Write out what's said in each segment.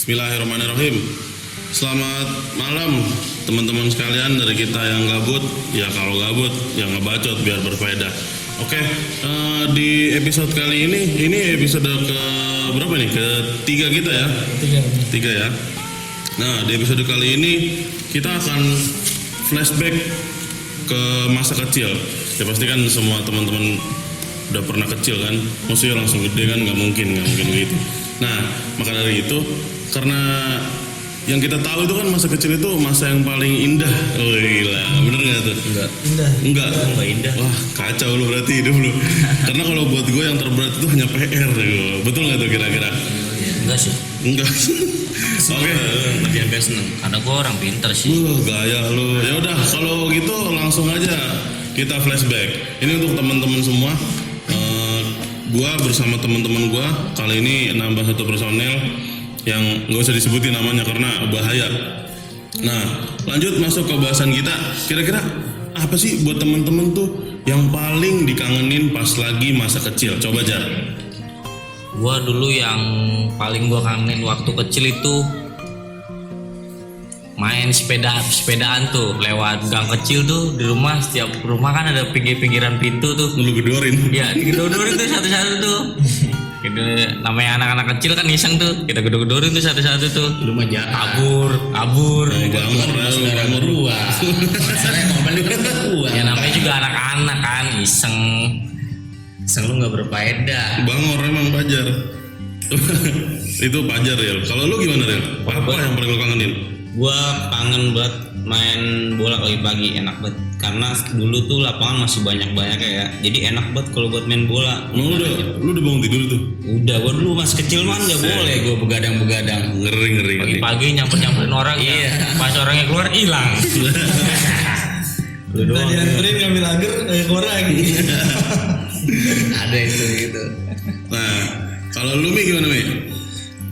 Bismillahirrahmanirrahim. Selamat malam teman-teman sekalian dari kita yang gabut. Ya kalau gabut yang ngebacot biar berfaedah. Oke, di episode kali ini episode ke berapa nih? Ketiga kita ya? Tiga ya. Nah, di episode kali ini kita akan flashback ke masa kecil. Ya pasti kan semua teman-teman udah pernah kecil kan, maksudnya langsung gede kan, nggak mungkin begitu. Nah, maka dari itu, karena yang kita tahu itu kan masa kecil itu masa yang paling indah. Oh gila, bener nggak tuh? Enggak indah. Wah, kacau lu berarti hidup lu. Karena kalau buat gue yang terberat itu hanya PR gitu. Betul nggak tuh kira-kira? Enggak sih. Enggak. Oke, Lebih sampai seneng. Karena gue orang pinter sih. Gaya lu. Ya udah, kalau gitu langsung aja kita flashback. Ini untuk teman-teman semua. Gua bersama teman-teman gua kali ini nambah satu personel yang nggak usah disebutin namanya karena bahaya. Nah, lanjut masuk ke bahasan kita. Kira-kira apa sih buat teman-teman tuh yang paling dikangenin pas lagi masa kecil? Coba Jar. Gue dulu yang paling gue kangenin waktu kecil itu main sepedaan tuh lewat gang kecil tuh di rumah. Setiap rumah kan ada pinggiran pintu tuh. Lu gedorin. Iya, digedorin tuh satu-satu tuh. Gitu, namanya anak-anak kecil kan iseng tuh. Kita gedorin tuh satu-satu tuh. Lu mah jahat. Kabur. Saudara gua. Saya kembali ke gua. Ya namanya juga anak-anak kan iseng. Iseng lu enggak berfaedah. Bangor emang Pajar. Itu Pajar ya. Kalau lu gimana Rel? Apa yang paling lu kangenin? Gua kangen banget main bola pagi-pagi, enak banget. Karena dulu tuh lapangan masih banyak ya. Jadi enak banget kalau buat main bola. Lu udah bangun tidur tuh? Udah, gua dulu masih kecil mah nggak boleh gua begadang. Ngeri. Pagi-pagi nyamperin orang ya. Pas orangnya keluar hilang. Lu doang. Dianterin ngambil agar keluar lagi. Ada itu gitu. Nah, kalau lu Mi gimana Mi?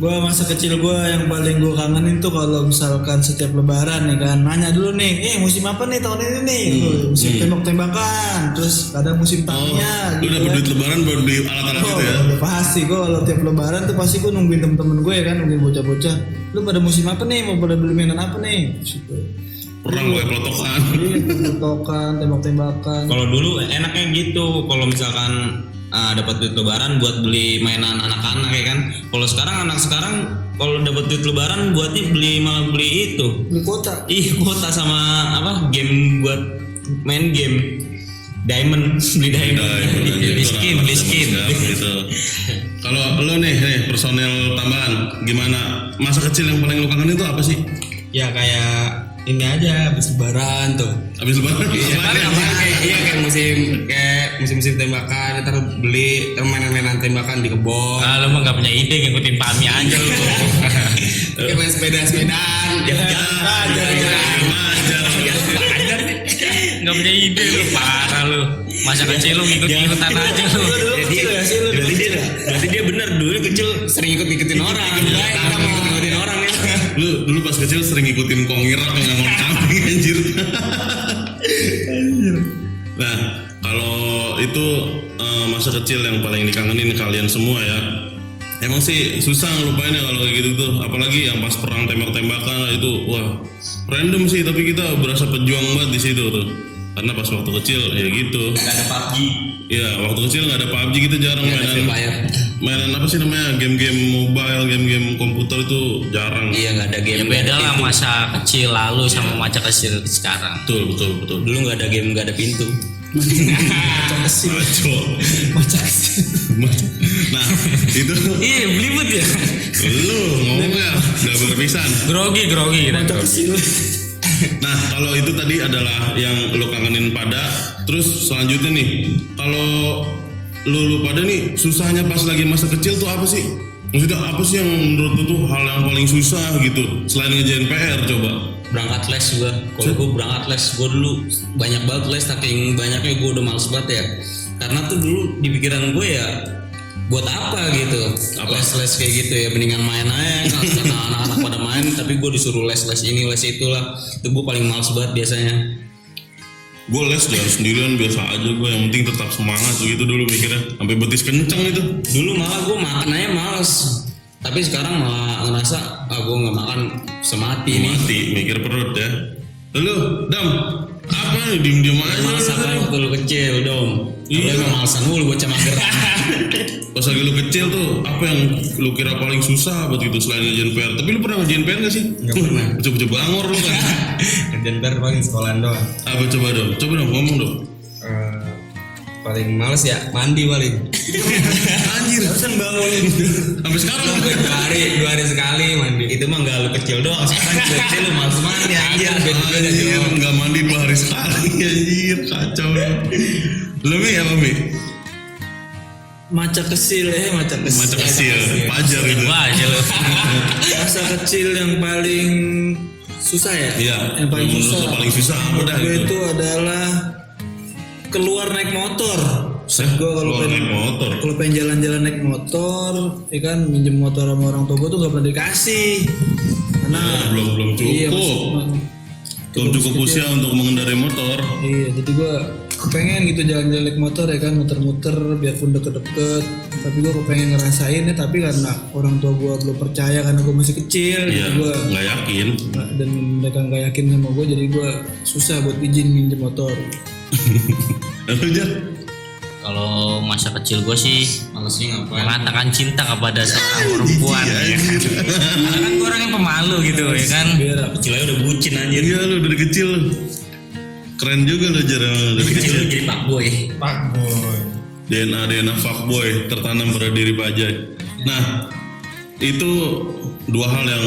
Gua masa kecil gua yang paling gua kangenin tuh kalau misalkan setiap lebaran ya kan nanya dulu nih, musim apa nih tahun ini nih? Musim tembak-tembakan, terus kadang musim Tamiya Lu dapet duit lebaran baru beli alat-alat itu ya? Udah pasti gua kalau tiap lebaran tuh pasti gua nungguin temen-temen gue ya kan, nungguin bocah-bocah. Lu pada musim apa nih? Mau pada beli mainan apa nih? Gitu. Perang pakai pelotokan. Iya, pelotokan, tembak-tembakan. Kalau dulu enaknya gitu, kalau misalkan dapat duit lebaran buat beli mainan anak-anak ya kan. Kalau sekarang anak sekarang kalau dapat duit lebaran buatnya malah beli itu. Beli kuota. Kuota sama apa? Game buat main game. Diamond, beli diamond. Beli skin. Gitu. Kalau lu nih personel tambahan gimana? Masa kecil yang paling lu kangenin itu apa sih? Ya kayak ini aja habis lebaran tuh. Habis lebaran? Kayak musim tembakan, ntar beli mainan tembakan di kebun. Lu mah nggak punya ide, ngikutin Pami aja lu. Kayak main sepedaan. Nggak punya ide lu, parah lu. Masa kecil lu ngikut-ngikutan aja lu. Berarti dia bener dulu kecil sering ikut-ikutin orang. Ngikutin orang ya. Lu dulu pas kecil sering ngikutin Kongirak yang ngomong kambing anjir. Nah, kalau itu masa kecil yang paling dikangenin kalian semua ya. Emang sih susah ngelupain ya kalau kayak gitu tuh. Apalagi yang pas perang tembak-tembakan itu, wah random sih. Tapi kita berasa pejuang banget di situ tuh. Karena pas waktu kecil ya gitu. Gak ada PUBG. Iya, waktu kecil nggak ada PUBG, kita jarang mainan apa sih namanya, game-game mobile, game-game komputer itu jarang. Iya, nggak ada game. Ya beda lah masa kecil lalu sama masa kecil sekarang. Betul. Dulu nggak ada game, nggak ada pintu. Nah itu Iya, belibet ya. lu ngomongnya nggak berpisan. Grogi. Nah kalau itu tadi adalah yang lu kangenin pada. Terus selanjutnya nih, kalau lu pada nih susahnya pas lagi masa kecil tuh apa sih? Maksudnya apa sih yang menurut lu tuh hal yang paling susah gitu selain ngerjain PR? Coba. Berangkat les gua. Kalau gua berangkat les, gua dulu banyak banget les, saking banyaknya gua udah males banget ya. Karena tuh dulu di pikiran gua ya buat apa gitu, les kayak gitu ya, mendingan main aja. Karena anak-anak pada main, tapi gua disuruh les ini les itulah. Itu gua paling males banget biasanya. Gue les jalan sendirian biasa aja gue, yang penting tetap semangat gitu dulu mikirnya, sampai betis kenceng itu. Dulu malah gue makan aja males. Tapi sekarang malah ngerasa gue nggak makan semati nih. Mati mikir perut ya. Lu Dam, apa nih diem aja? Males apa waktu lu kecil dong? Iya. Lu emang malesan mulu bocah mageran. Pas lagi lu kecil tuh, apa yang lu kira paling susah buat gitu selain ngerjain PR? Tapi lu pernah ngerjain PR gak sih? Nggak pernah. Coba bangor lu kan. Kerjaan PR paling sekolahan doang. Apa coba dong ngomong dong. Paling males ya mandi paling. Anjir, Harusan bangun. sampai sekarang lu dua hari sekali mandi. Itu mah nggak lu kecil doang. Sekarang kecil lu males mandi aja. Beda-beda anjir, Jo. nggak mandi 2 hari sekali anjir, kacau. Lu Mi apa Mi? Masa kecil. Masa kecil, pajar itu. Wah aja lu. Masa kecil yang paling susah ya? Iya, Yang paling menurut susah. lu paling susah apa dah Gue itu? itu adalah keluar naik motor. Gue kalau Keluar naik pengen motor. kalau pengen jalan-jalan naik motor, ya kan minjem motor sama orang tua gue tuh gak pernah dikasih. Karena Ya, belum iya, cukup. masih- Belum cukup usia untuk mengendarai motor. Iya, jadi gue kepengen gitu jalan-jalan naik motor ya kan, muter-muter biarpun deket-deket. Tapi gue kepengen ngerasain ya, tapi karena orang tua gue belum percaya karena gue masih kecil, Iya, jadi gue nggak yakin. dan mereka nggak yakin sama gue, jadi gue susah buat izin minjem motor. Lu Jar? Kalau masa kecil gue sih Malesnya ngapain? mengatakan cinta kepada seorang perempuan ya kan. Karena kan gue orangnya pemalu gitu ya kan. Kecil aja udah bucin anjir. Iya lu dari kecil. Keren juga lu Jar dari Kecil kecil. lu jadi fuckboy. Pak boy. DNA fuckboy tertanam pada diri Bajai. Nah, itu 2 hal yang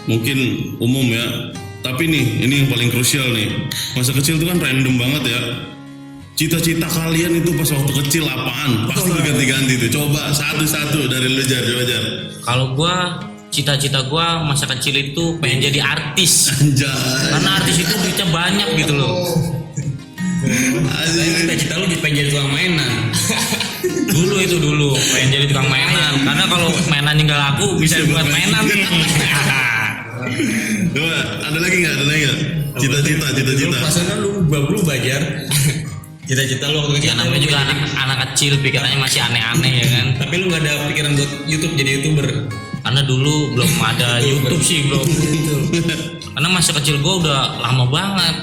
mungkin umum ya. Tapi nih, ini yang paling krusial nih. Masa kecil itu kan random banget ya. Cita-cita kalian itu pas waktu kecil apaan? Pasti berganti-ganti tuh. Coba satu-satu dari lu Jar, coba Jar. Kalau gue cita-cita gue masa kecil itu pengen jadi artis. Anjay. Karena artis itu duitnya banyak gitu loh. Tapi cita-cita lu pengen jadi tukang mainan. Dulu pengen jadi tukang mainan. Karena kalau mainannya nggak laku bisa buat mainan nih. Coba, ada lagi nggak? Cita-cita. Lu pasangan lu berubah Jar. Cita-cita lu waktu kecil. Ya namanya juga anak kecil pikirannya masih aneh-aneh ya kan. Tapi lu gak ada pikiran buat YouTube jadi YouTuber. Karena dulu belum ada YouTube sih belum. Karena masa kecil gue udah lama banget.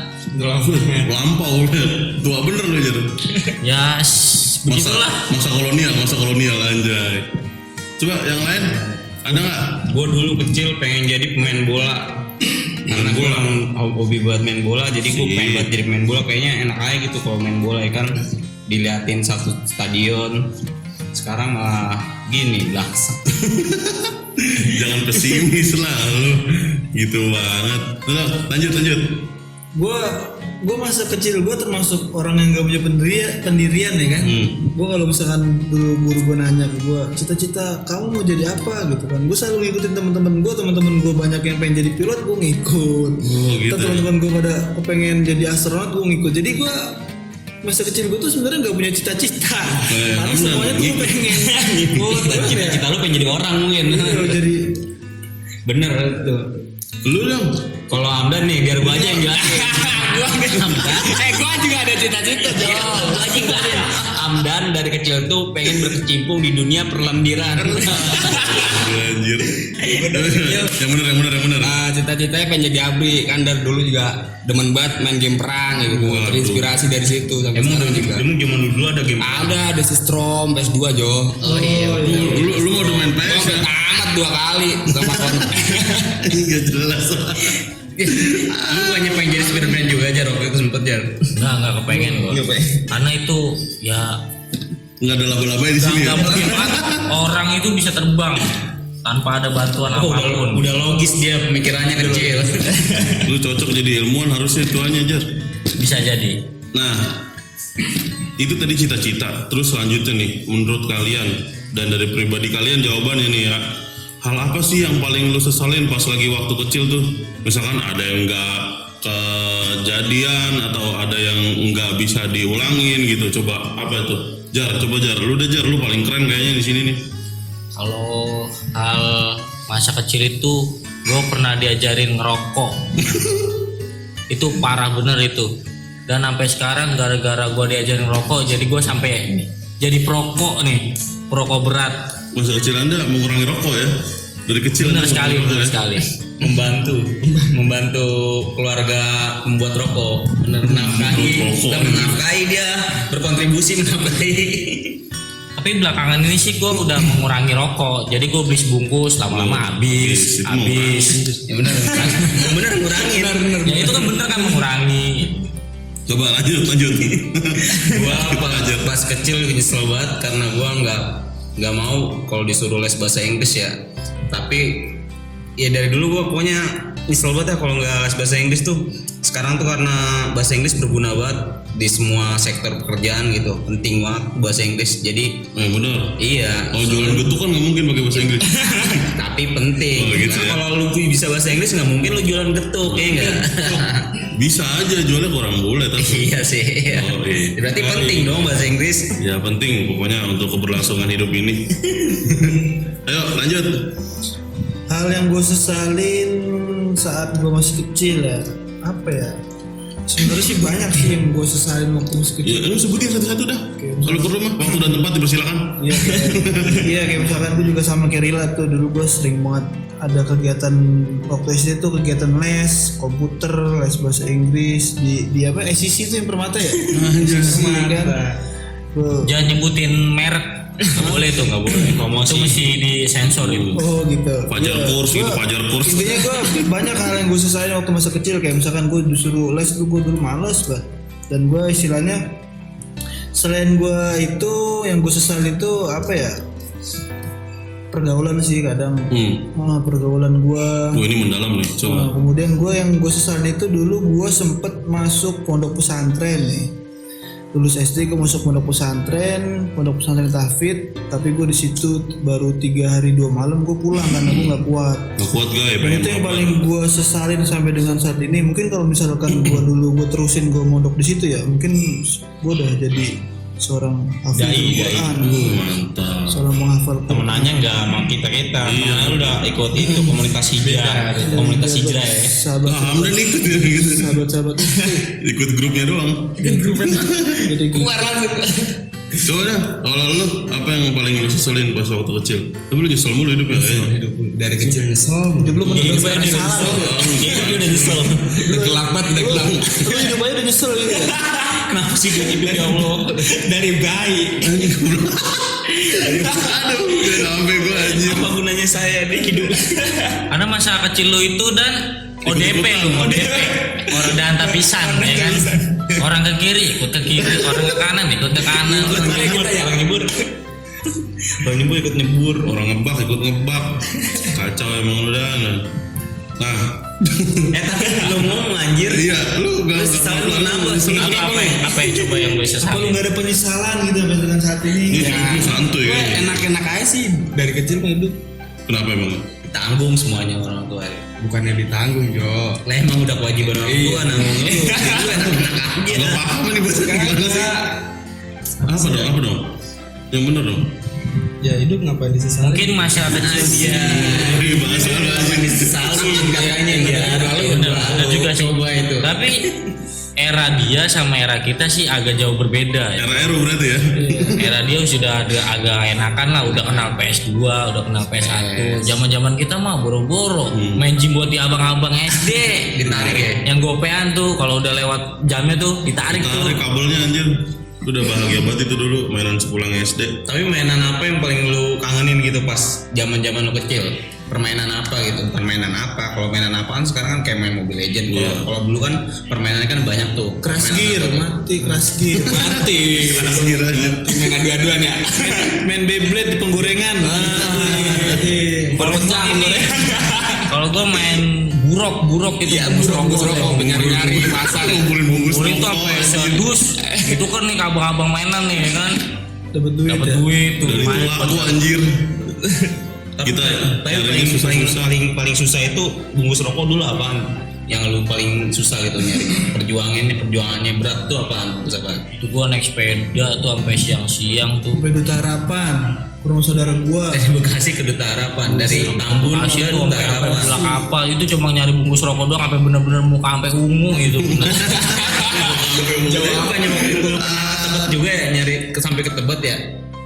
Lampau udah. Tua bener lu Jar. Ya begitulah. Masa kolonial anjay. Coba yang lain ada nggak? Gue dulu kecil pengen jadi pemain bola. Karena gue hobi buat main bola, jadi gue pengen buat jadi pemain bola. Kayaknya enak aja gitu kalau main bola ya kan, diliatin satu stadion. Sekarang malah gini lah. Jangan pesimis lah lu. Gitu banget. Lanjut. Gue masa kecil gue termasuk orang yang gak punya pendirian ya kan. Gue kalau misalkan dulu guru gue nanya ke gue, cita-cita kamu mau jadi apa gitu kan, gue selalu ngikutin teman-teman gue banyak yang pengen jadi pilot, gue ngikut. gitu. Teman-teman gue pada pengen jadi astronot, gue ngikut. Jadi gue masa kecil gue tuh sebenarnya gak punya cita-cita, karena bener, semuanya tuh ngikut. pengen ngikut. Cita-cita lu pengen jadi orang mungkin. Iya, jadi Bener tuh. Lu dong. Kalau Amdan nih, biar gue aja yang jelasin. Gue juga ada cita-cita. Gue aja yang jelasin. Amdan dari kecil tuh pengen berkecimpung di dunia perlembiran. Anjir. Yang bener. Cita-citanya pengen jadi abri. Kan dari dulu juga demen banget main game perang gitu. Waduh. Terinspirasi dari situ sampai sekarang juga. Emang zaman dulu ada game? Ada Strom PS2 Jo. Oh iya. Lu mau main Gue PS sampai ya? tamat 2 kali. Sama Enggak jelas. Lu banyak pengen jadi Spiderman juga aja waktu itu sempet Jar. Nggak kepengen gue. Karena itu ya Enggak ada laba-labanya di sini. nggak Ya? mungkin banget orang itu bisa terbang tanpa ada bantuan apapun. Udah logis dia pemikirannya kecil. Lu cocok jadi ilmuwan harusnya tuanya Jar. Bisa jadi. Nah, itu tadi cita-cita. Terus selanjutnya nih, menurut kalian dan dari pribadi kalian jawabannya nih ya, hal apa sih yang paling lu sesalin pas lagi waktu kecil tuh? Misalkan ada yang nggak kejadian atau ada yang nggak bisa diulangin gitu. Coba apa tuh? Coba Jar. Lu paling keren kayaknya di sini nih. Kalau hal masa kecil itu gue pernah diajarin ngerokok. Itu parah bener itu. Dan sampai sekarang gara-gara gue diajarin ngerokok, jadi gue sampai jadi perokok nih, perokok berat. masa kecil Anda mengurangi rokok ya? Dari kecil Benar Anda sekali, mengurangi benar rokok ya? sekali. membantu keluarga membuat rokok, menafkahi dia, berkontribusi menafkahi. Tapi belakangan ini sih gue udah mengurangi rokok. Jadi gue beli sebungkus, lama-lama habis. Ya benar ngurangin. Ya itu kan bener kan mengurangi. Coba lanjut. Gua pas kecil nyesel banget karena gua nggak mau kalau disuruh les bahasa Inggris ya. Tapi ya dari dulu gua pokoknya nyesel banget ya kalau nggak les bahasa Inggris tuh. Sekarang tuh karena bahasa Inggris berguna banget di semua sektor pekerjaan gitu, penting banget bahasa Inggris. Jadi Bener. iya. Oh, jualan getuk kan nggak mungkin pakai bahasa Inggris. Tapi penting. Oh, gitu ya. Kalau lu bisa bahasa Inggris nggak mungkin lu jualan getuk ya enggak? Bisa aja jualnya kurang boleh tapi. Iya sih. Oh, iya. Berarti penting dong bahasa Inggris. Ya penting pokoknya untuk keberlangsungan hidup ini. Ayo lanjut. Hal yang gue sesalin saat gue masih kecil ya, apa ya? Sebenarnya sih banyak sih yang gue sesalin waktu masih kecil. Ya lu sebutin satu-satu dah. Kalau perlu mah waktu dan tempat dipersilakan. Iya kayak misalkan gue juga sama kayak Rila tuh, dulu gue sering banget ada kegiatan waktu SD tuh, kegiatan les komputer, les bahasa Inggris di apa SCC itu yang Permata ya? SCC kan. Jangan nyebutin merek. Nggak boleh tuh, nggak boleh. Promosi mesti di sensor itu. Oh gitu. Fajar kurs gitu, fajar kurs. Intinya gue banyak hal yang gue sesalin waktu masa kecil, kayak misalkan gue disuruh les tuh gue dulu males banget. Dan gue istilahnya selain gue itu yang gue sesalin itu apa ya? Pergaulan sih kadang. Pergaulan gue. Ini mendalam nih, coba. Kemudian gue yang gue sesalin itu dulu gue sempet masuk pondok pesantren nih. Lulus SD gue masuk pondok pesantren tahfidz, tapi gue di situ baru 3 hari 2 malam gue pulang karena gue nggak kuat. Nggak kuat guys. Dan itu yang paling gue sesalin sampai dengan saat ini. Mungkin kalau misalkan gue dulu gue terusin gue mondok di situ ya, mungkin gue udah jadi seorang hafidz Quran, Mantap. seorang penghafal Quran. Temenannya nggak sama kita Iya. udah ikut itu komunitas hijrah ya. Sahabat Alhamdulillah ikut ya gitu. sahabat Ikut grupnya doang. jadi Keluar lanjut. Coba dah, kalau lu apa yang paling lu seselin pas waktu kecil? Tapi lu nyesel mulu hidup ya kayaknya. Dari kecil nyesel. hidup lu Hidup bener-bener aja udah salah. nyesel. Hidup udah nyesel. Udah gelap banget, udah gelap. Lu hidup aja udah nyesel gitu ya. Kenapa sih gue hidup ya Allah? Dari bayi. Aduh, udah sampai gua anjir. Apa gunanya saya di hidup? Karena masa kecil lu itu dan ODP lu, ODP. Orang dan tapisan ya kan. Orang ke kiri ikut ke kiri, orang ke kanan ikut ke kanan. Orang nyebur. Orang nyebur ikut nyebur. Orang ngebak ikut ngebak. Kacau emang lu dan. Nah, Tapi belum ngomong anjir. iya, lu gak Sesalin kenapa? Apa yang coba yang gue Apa lu sesalin? nggak ada penyesalan gitu sampai dengan saat ini? Ini santuy Gue kayaknya. enak-enak aja sih dari kecil kan hidup. Kenapa emang? Tanggung semuanya orang tua. Bukannya ditanggung Jo. Lah emang udah kewajiban orang tua nanggung lu. Lu enak-enak aja. Gak paham ini bahasa gimana sih? Apa dong? Yang bener dong? Ya hidup ngapain disesalin? Mungkin masa kecil dia. Ini bahasa lu anjing. Disesalin kayaknya ya. Bener juga sih. Coba itu. Tapi era dia sama era kita sih agak jauh berbeda ya. Era Eru berarti ya? Era dia sudah agak enakan lah, udah kenal PS2, udah kenal PS1. Zaman-zaman kita mah boro-boro main gym buat di abang-abang SD. Ditarik ya. Yang gopean tuh kalau udah lewat jamnya tuh ditarik tuh. Tarik kabelnya anjir. Udah bahagia banget itu dulu mainan sepulang SD. Tapi mainan apa yang paling lu kangenin gitu pas zaman-zaman lu kecil? Permainan apa gitu? Permainan apa? Kalau mainan apaan sekarang kan kayak main Mobile Legend. Kalau dulu kan permainannya kan banyak tuh. Crash Permainan Gear, apa tuh? mati Crash Gear. Mati. Sekiranya. Main adu-aduan ya. Main Beyblade di penggorengan. Kalau gua ini, kalau gua main burok itu. Iya, bungkus rokok, nyari-nyari pasar. Ngumpulin bungkus Buruk itu rokok, apa? anjir. Sedus. Itu kan nih abang-abang mainan nih kan. Dapat duit Dapat ya. duit tuh. Dari itu main. laku anjir. Tapi Kita paling nyarinya susah-susah. paling susah itu bungkus rokok dulu apaan? Yang lu paling susah gitu nyari. Perjuangannya berat tuh apaan? Bungkus apa? Itu gua naik sepeda tuh sampai siang-siang tuh. Sampai Duta Harapan. Kurang saudara gua. Dari Bekasi ke Duta Harapan, dari Tambun Bekasi ke tuh Duta sampai Harapan. bilang apa itu cuma nyari bungkus rokok doang sampai bener-bener muka sampai ungu gitu. Jauh bukannya waktu itu ke Tebet juga ya nyari sampai ke Tebet ya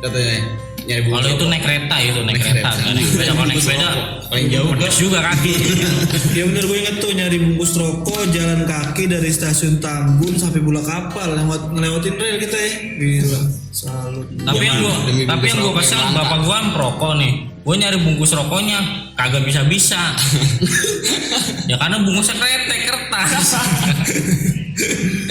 katanya. Nyari Kalau itu naik kereta itu naik kereta. Naik sepeda kalau naik sepeda paling jauh pedes juga kaki. Ya bener, gue inget tuh nyari bungkus rokok jalan kaki dari stasiun Tambun sampai Bulak Kapal, ngelewatin rel kita ya. Gila, salut. Tapi yang gua kesel bapak gua kan perokok nih. Gua nyari bungkus rokoknya kagak bisa. Ya karena bungkusnya kertas.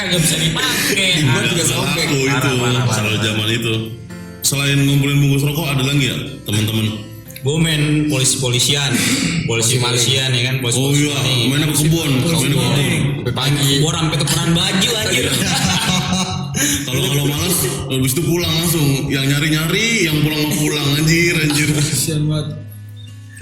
Kagak bisa dipakai. Gua juga sobek. Aku itu Parah. selalu zaman itu. Selain ngumpulin bungkus rokok ada lagi ya teman-teman? Gue main polisi-polisian ya kan, Oh iya, main ke kebun, sampai pagi. Gue sampai tukeran baju anjir. Kalau malas, habis itu pulang langsung. Yang nyari-nyari, yang pulang mau pulang anjir. Kasian banget.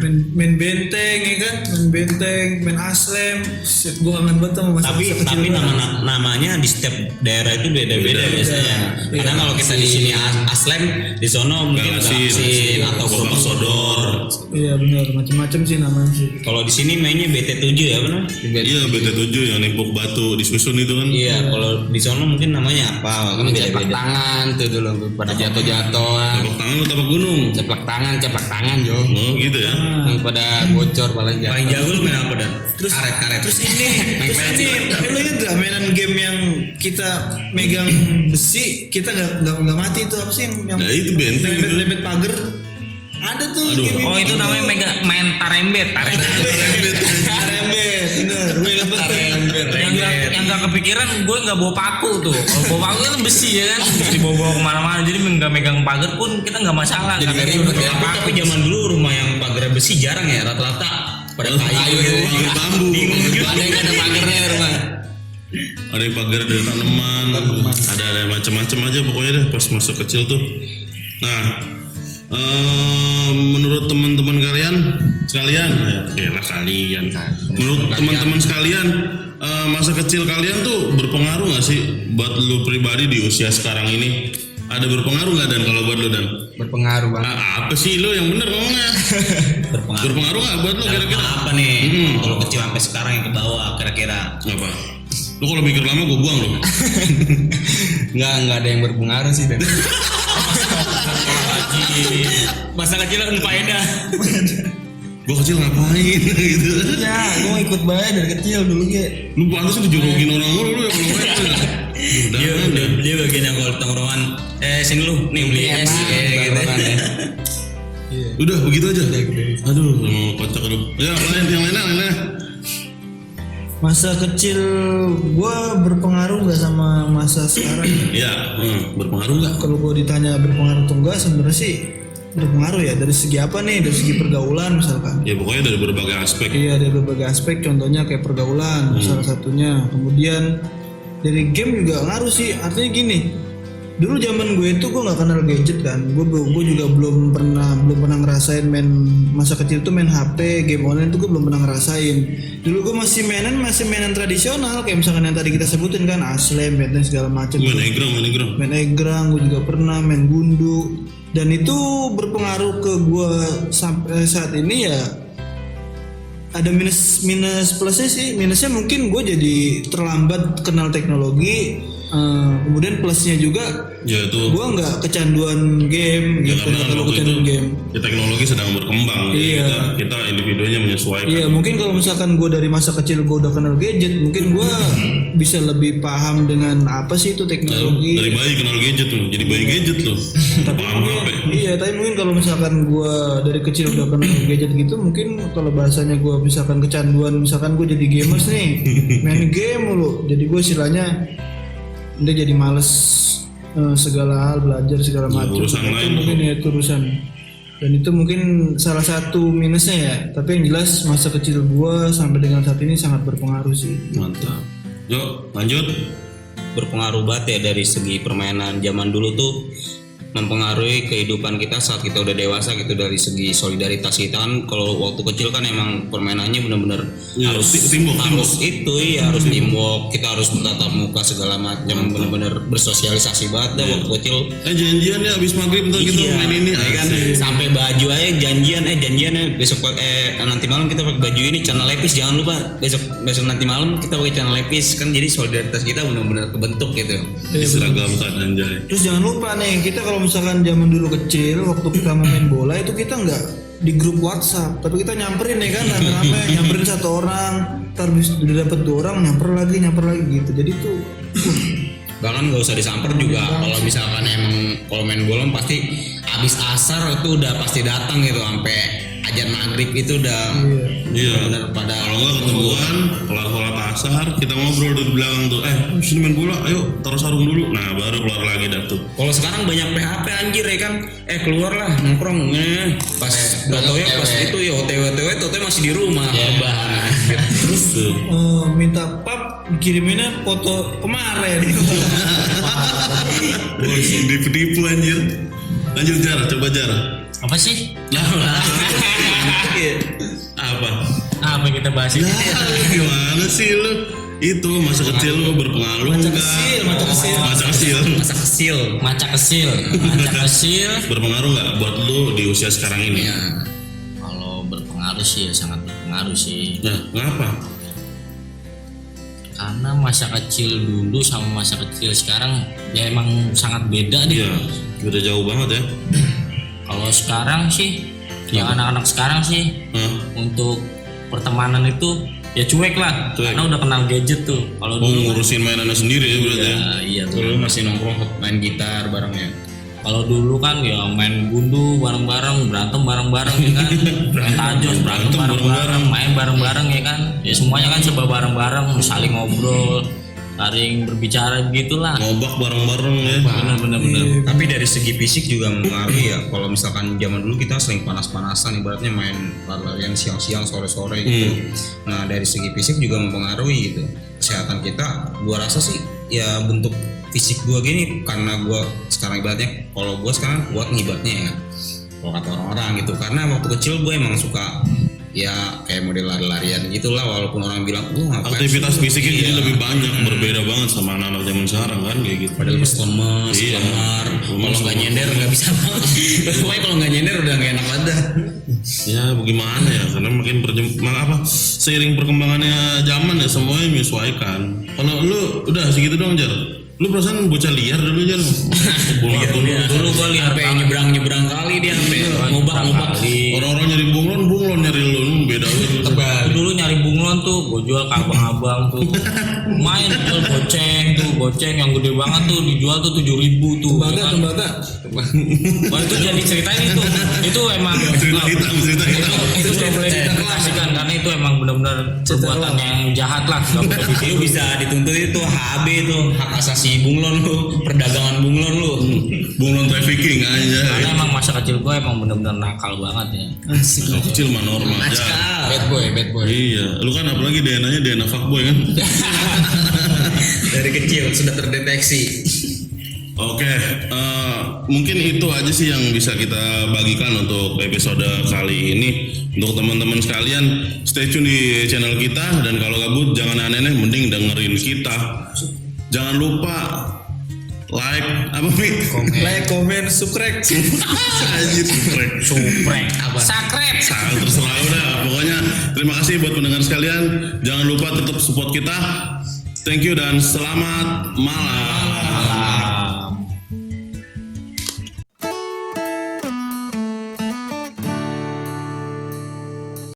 Main benteng ya kan, main aslem. Shit, gue kangen banget sama masa kecil Tapi gua. namanya di setiap daerah itu beda-beda biasanya. Karena kalau kita di sini Aslem, di sono mungkin Galasin atau Gerobak Sodor. Iya benar, macam-macam sih namanya sih. Kalau di sini mainnya BT7 ya benar? Iya, BT7 yang nimpuk batu di susun itu kan. Iya, kalau di sono mungkin namanya apa? Kan Ceplak beda-beda. tangan tuh dulu pada jatuh-jatuhan. Tepuk tangan lu tapak gunung. Ceplak tangan Jo. Oh gitu ya. Yang pada bocor paling Paling jatuh. jago lu main apa dan? Terus Karet. Terus ini, lu inget gak mainan game yang kita megang besi, kita nggak mati itu apa sih yang Nah, itu benteng itu. lempet pagar? Ada tuh Aduh. game Oh itu namanya main tarembet. Rembet, bener. Gue inget banget. Yang nggak kepikiran gue nggak bawa paku tuh. Kalau bawa paku kan besi ya kan, dibawa kemana-mana. Jadi nggak megang pagar pun kita nggak masalah. Jadi Karena nggak kita udah ribet ya. pakai paku. Tapi zaman dulu rumah yang pagarnya besi jarang ya, rata-rata pada kayu gitu. Pakai bambu. Ada yang ada pagernya rumah. Ada yang pagar dari tanaman, ada macam-macam aja pokoknya deh pas masa kecil tuh. Nah, menurut teman-teman sekalian, menurut teman-teman sekalian, masa kecil kalian tuh berpengaruh nggak sih buat lu pribadi di usia sekarang ini? Ada berpengaruh nggak dan kalau buat lu dan? Berpengaruh banget. Apa sih lu yang bener ngomongnya? Berpengaruh nggak buat lu kira-kira? Apa nih? Kalau kecil sampai sekarang yang ke bawah kira-kira. Apa? Lu kalau mikir lama gue buang lu. Enggak ada yang berpengaruh sih dan. Masa kecil lu faedah. Gue kecil ngapain gitu? Ya, gue ikut banget dari kecil dulu ya. Lu pantas ngejorokin orang lu ya kalau main. Dia bagian yang kalau tongkrongan sini lu nih beli es kayak gitu. Udah begitu aja. Aduh, mau kocak lu. Ya, yang lainnya. Masa kecil gue berpengaruh nggak sama masa sekarang? Iya, berpengaruh nggak? Kalau gue ditanya berpengaruh atau enggak, sebenarnya sih berpengaruh ya. Dari segi apa nih? Dari segi pergaulan misalkan. Ya pokoknya dari berbagai aspek. Iya, dari berbagai aspek. Contohnya kayak pergaulan, salah satunya. Kemudian dari game juga ngaruh sih. Artinya gini, dulu zaman gue itu gue nggak kenal gadget kan. Gue juga belum pernah ngerasain main masa kecil tuh main HP, game online tuh gue belum pernah ngerasain. Dulu gue masih mainan tradisional kayak misalkan yang tadi kita sebutin kan, aslem, benteng segala macam. Main egrang. Main egrang, gue juga pernah main gundu. Dan itu berpengaruh ke gue sampai saat ini ya. Ada minus plusnya sih. Minusnya mungkin gue jadi terlambat kenal teknologi. Kemudian plusnya juga Ya itu. gue nggak kecanduan game Ya gitu, karena nggak terlalu waktu itu kecanduan game. ya, teknologi sedang berkembang. Iya. Ya, kita individunya menyesuaikan. Iya, mungkin kalau misalkan gue dari masa kecil gue udah kenal gadget, mungkin gue bisa lebih paham dengan apa sih itu teknologi. Dari bayi kenal gadget tuh, jadi bayi gadget tuh. Paham HP. Iya, tapi mungkin kalau misalkan gue dari kecil udah kenal gadget gitu, mungkin kalau bahasanya gue misalkan kecanduan, misalkan gue jadi gamers nih, main game mulu, jadi gue istilahnya dia jadi males segala hal, belajar segala macam. urusan Itu lain mungkin ya itu urusan. Dan itu mungkin salah satu minusnya ya. Tapi yang jelas masa kecil gue sampai dengan saat ini sangat berpengaruh sih. Mantap. Yuk, lanjut. Berpengaruh banget ya dari segi permainan zaman dulu tuh mempengaruhi kehidupan kita saat kita udah dewasa gitu. Dari segi solidaritas kita kan kalau waktu kecil kan emang permainannya bener-bener Ya, harus teamwork. itu ya harus teamwork, kita harus bertatap muka segala macam, bener-bener bersosialisasi banget dah waktu kecil. Janjian ya abis maghrib ntar kita main ini. ya kan sampai baju aja janjian ya besok nanti malam kita pakai baju ini celana lepis, jangan lupa besok nanti malam kita pakai celana lepis kan, jadi solidaritas kita benar-benar kebentuk gitu. Diseragamkan anjay. Terus jangan lupa nih, kita kalau kalau misalkan zaman dulu kecil waktu kita main bola itu kita nggak di grup WhatsApp, tapi kita nyamperin ya kan rame-rame, nyamperin satu orang, ntar udah dapet 2 orang nyamper lagi gitu. Jadi tuh Bahkan nggak usah disamper juga. Kalau misalkan emang kalau main bola pasti abis asar itu udah pasti datang gitu, sampai ajan maghrib itu udah Iya. benar pada. Kalau nggak ketemuan, kelar sholat asar, kita ngobrol di belakang tuh. Sini main bola, ayo taruh sarung dulu. Nah baru keluar lagi dah tuh. Kalau sekarang banyak PHP anjir ya kan, keluar lah nongkrong, pas nggak tahu ya pas itu ya OTW masih di rumah. Terus tuh. minta pap dikiriminnya foto kemarin. Tipu-tipu anjir. Lanjut Jar, coba Jar. Apa sih? Apa? Apa yang kita bahas ini? Gimana sih lu? Itu masa kecil lu berpengaruh Masa enggak? kecil, masa kecil. Masa kecil. Masa kecil. Maca kecil. Berpengaruh nggak buat lu di usia sekarang ini? Ya. Kalau berpengaruh sih ya sangat berpengaruh sih. Nah, ngapa? Karena masa kecil dulu sama masa kecil sekarang ya emang sangat beda nih. Iya, beda jauh banget ya. Kalau sekarang sih, yang anak-anak sekarang sih Hah? untuk pertemanan itu ya cuek lah, Cuek. karena udah kenal gadget tuh. Kalau Mau dulu ngurusin mainannya sendiri ya berarti ya? iya tuh. Dulu masih nongkrong main gitar barengnya. Kalau dulu kan ya main gundu bareng-bareng, berantem bareng-bareng ya kan, main tajos berantem bareng-bareng, main bareng-bareng ya kan, ya semuanya kan serba bareng-bareng, saling ngobrol, saling berbicara begitulah. Ngobak bareng-bareng ya. Bener-bener. Tapi dari segi fisik juga mempengaruhi ya. Kalau misalkan zaman dulu kita sering panas-panasan, ibaratnya main lari-larian siang-siang, sore-sore gitu. Nah dari segi fisik juga mempengaruhi gitu. Kesehatan kita, gua rasa sih ya bentuk fisik gua gini karena gua sekarang ibaratnya, kalau gua sekarang kuat nih ibaratnya ya. Kalau kata orang-orang gitu, karena waktu kecil gua emang suka ya kayak model lari-larian gitulah, walaupun orang bilang ngapain Aktivitas sih?" fisiknya jadi Iya. lebih banyak, berbeda banget sama anak-anak zaman sekarang kan kayak gitu. Padahal pas lemes, Iya. lemar, kalau nggak Lemes. nyender nggak bisa banget. Pokoknya kalau nggak nyender udah nggak enak badan. Ya bagaimana ya, karena makin seiring perkembangannya zaman ya semuanya menyesuaikan. Kalau lu udah segitu dong Jar. Lu perasaan bocah liar dulu Jar. Dulu gua lihat Sampai nyebrang kali dia sampai ngobak-ngobak. Orang-orang nyari bunglon nyari lu beda banget. Aku dulu nyari bunglon tuh, gue jual ke abang-abang tuh. Main jual goceng yang gede banget tuh, dijual tuh 7.000 tuh. ya kan? Tembaga. Wah itu jadi ceritain itu emang Cerita hitam. itu nggak boleh dikasihkan karena itu emang benar-benar perbuatan yang jahat lah, nggak boleh Lu ditiru. bisa dituntut itu HAB tuh, hak asasi bunglon lu, perdagangan bunglon lu. Bunglon trafficking aja. Karena emang masa kecil gue emang benar-benar nakal banget ya. Asik. Kalau kecil mah normal aja. Naskal. Bad boy. Iya, lu kan apalagi DNA-nya DNA fuckboy kan. Dari kecil sudah terdeteksi. Oke, mungkin itu aja sih yang bisa kita bagikan untuk episode kali ini. Untuk teman-teman sekalian, stay tune di channel kita, dan kalau gabut jangan aneh-aneh, mending dengerin kita. Jangan lupa like, Like, comment, subscribe. Anjir, subscribe. Suprek apa? Sakret. Terserah udah. Pokoknya terima kasih buat pendengar sekalian. Jangan lupa tetap support kita. Thank you dan selamat malam.